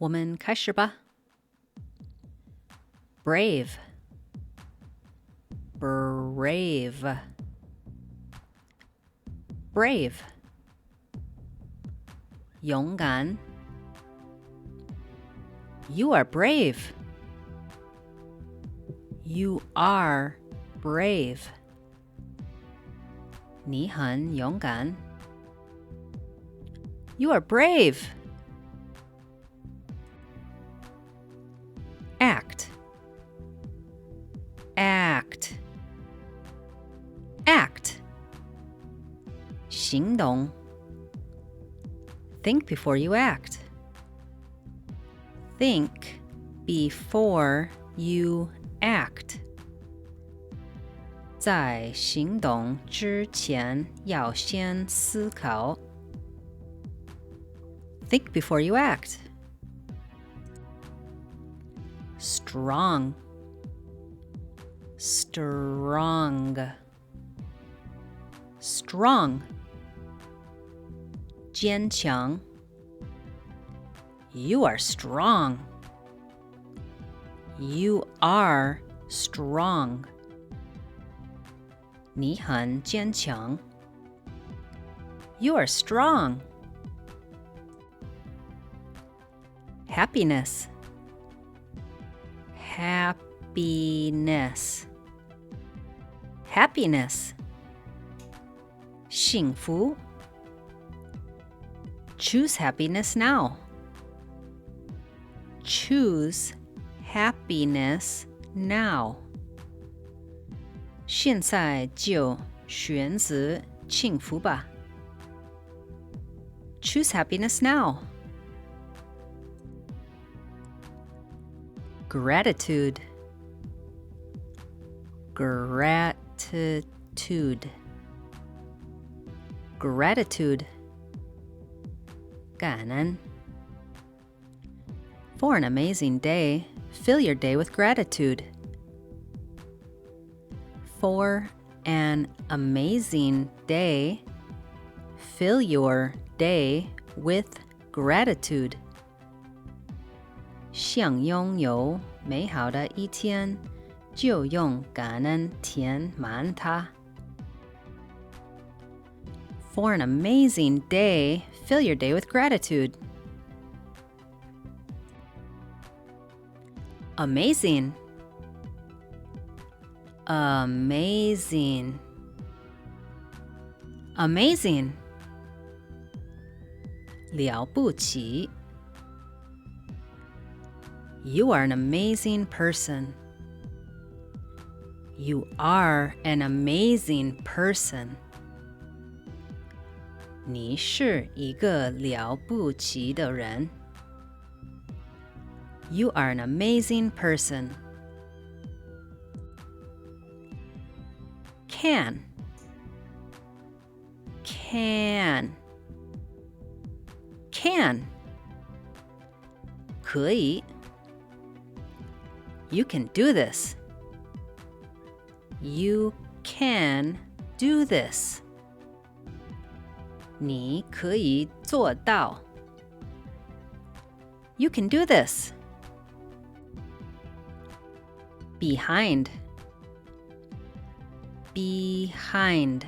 我们开始吧。Brave, brave, brave. 勇敢。You are brave. You are brave. 你很勇敢。You are brave. Act, act, act. 行动。Think before you act. Think before you act. 在行动之前要先思考。Think before you act. Strong, strong, strong. 坚强。You are strong. You are strong. 你很坚强。You are strong. Happiness, happiness, happiness. 幸福。Choose happiness now. Choose happiness now. 现在就选择幸福吧。Choose happiness now. Gratitude, gratitude, gratitude. 感恩。For an amazing day, fill your day with gratitude. For an amazing day, fill your day with gratitude. 想拥有美好的一天，就用感恩填满它。For an amazing day, fill your day with gratitude. Amazing, amazing, amazing. 了不起。You are an amazing person. You are an amazing person. 你是一个了不起的人。You are an amazing person. Can, can, can. 可以。You can do this. You can do this. 你可以做到。You can do this. Behind, behind,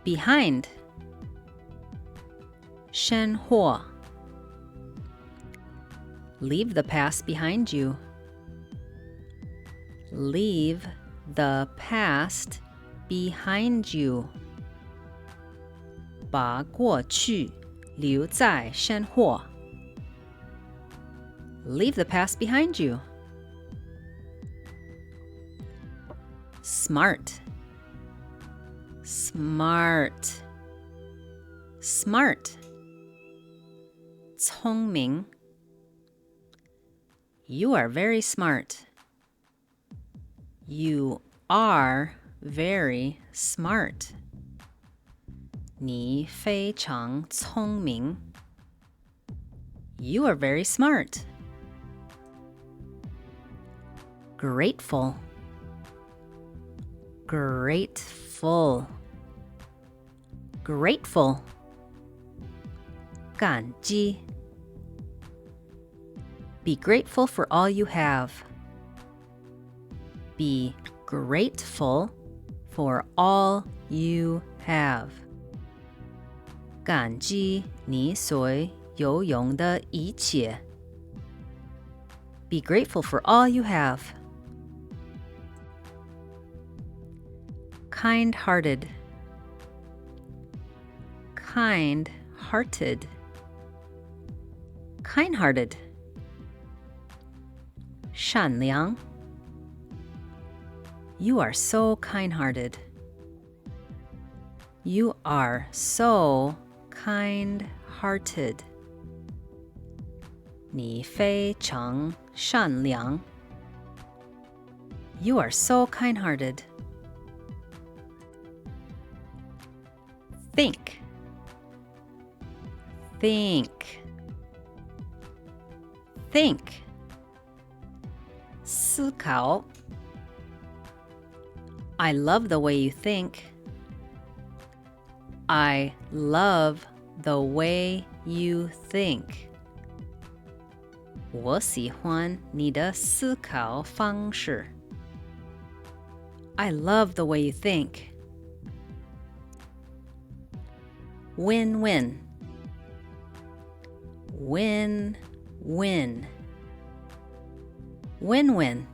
behind. 身后。Leave the past behind you. Leave the past behind you. 把过去留在身后。Leave the past behind you. Smart, smart, smart. 聪明。You are very smart. You are very smart. 你非常聪明。You are very smart. Grateful, grateful, grateful. 感激。Be grateful for all you have. Be grateful for all you have. 感激你所有拥的一切。Be grateful for all you have. Kind-hearted. Kind-hearted. Kind-hearted. 善良。You are so kind-hearted. You are so kind-hearted. 你非常善良。You are so kind-hearted. Think. Think. Think. 思考。I love the way you think. I love the way you think. 我喜欢你的思考方式。I love the way you think. Win-win. Win-win. Win-win.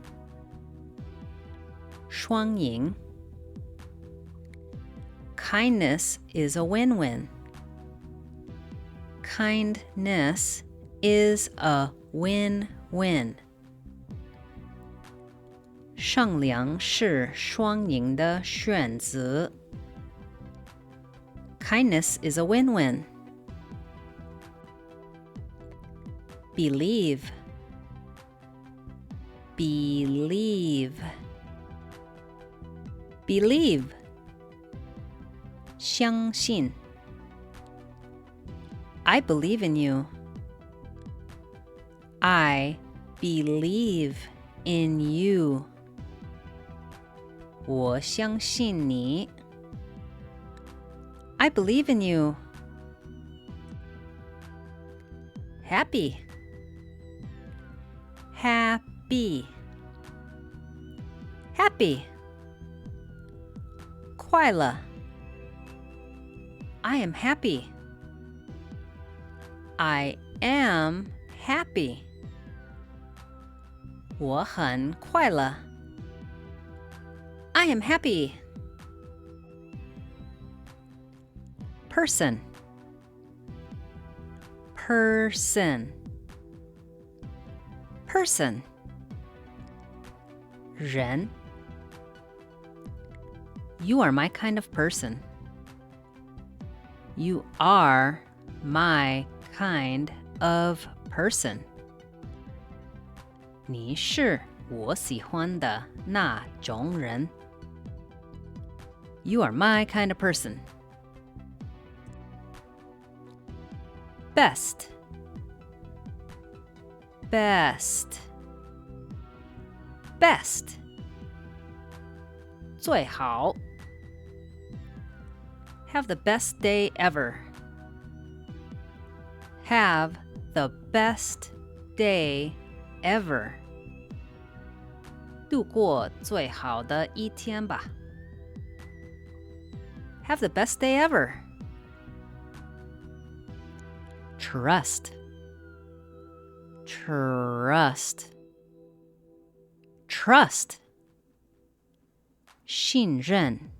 双赢。Kindness is a win-win. Kindness is a win-win. 善良是双赢的选择。Kindness is a win-win. Believe. Believe. Believe. 相信。I believe in you. I believe in you. 我相信你。I believe in you. Happy. Happy. Happy. 快乐。I am happy. I am happy. 我很快乐。I am happy. Person. Person. Person. 人。You are my kind of person. You are my kind of person. 你是我喜欢的那种人。You are my kind of person. Best. Best. Best. 最好。Have the best day ever. Have the best day ever. 度过最好的一天吧。Have the best day ever. Trust. Trust. Trust. 信任。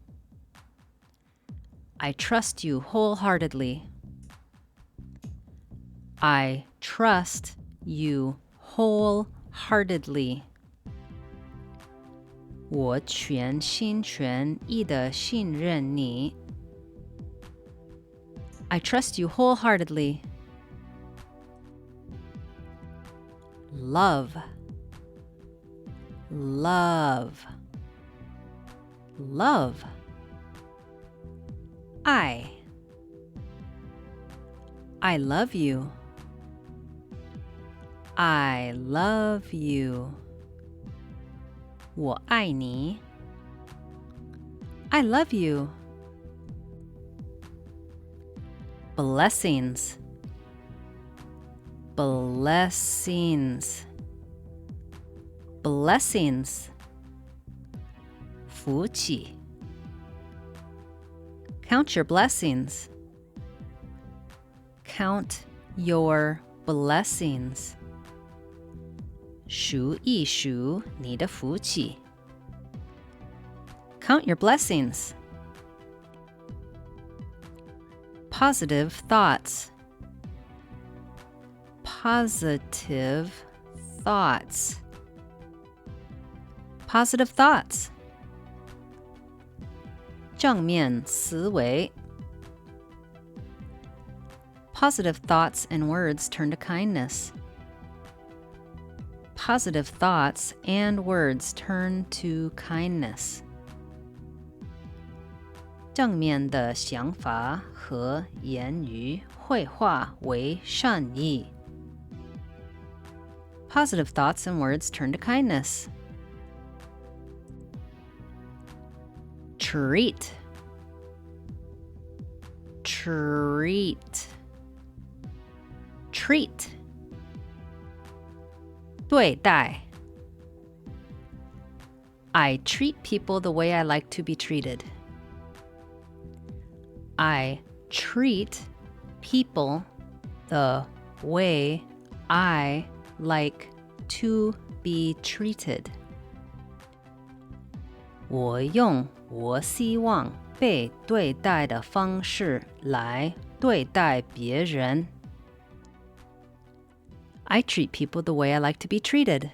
I trust you wholeheartedly. I trust you wholeheartedly. 我全心全意地信任你。I trust you wholeheartedly. Love. Love. Love. I love you. I love you. 我爱你。I love you. Blessings. blessings, blessings, 福气。Count your blessings. Count your blessings. 数一数你的福气。Count your blessings. Positive thoughts. Positive thoughts. Positive thoughts. 正面思维。Positive thoughts and words turn to kindness. Positive thoughts and words turn to kindness. 正面的想法和言语会化为善意。Positive thoughts and words turn to kindness. Treat. Treat. Treat. 对待。I treat people the way I like to be treated. I treat people the way I like to be treated. 我用我希望被对待的方式来对待别人。I treat people the way I like to be treated.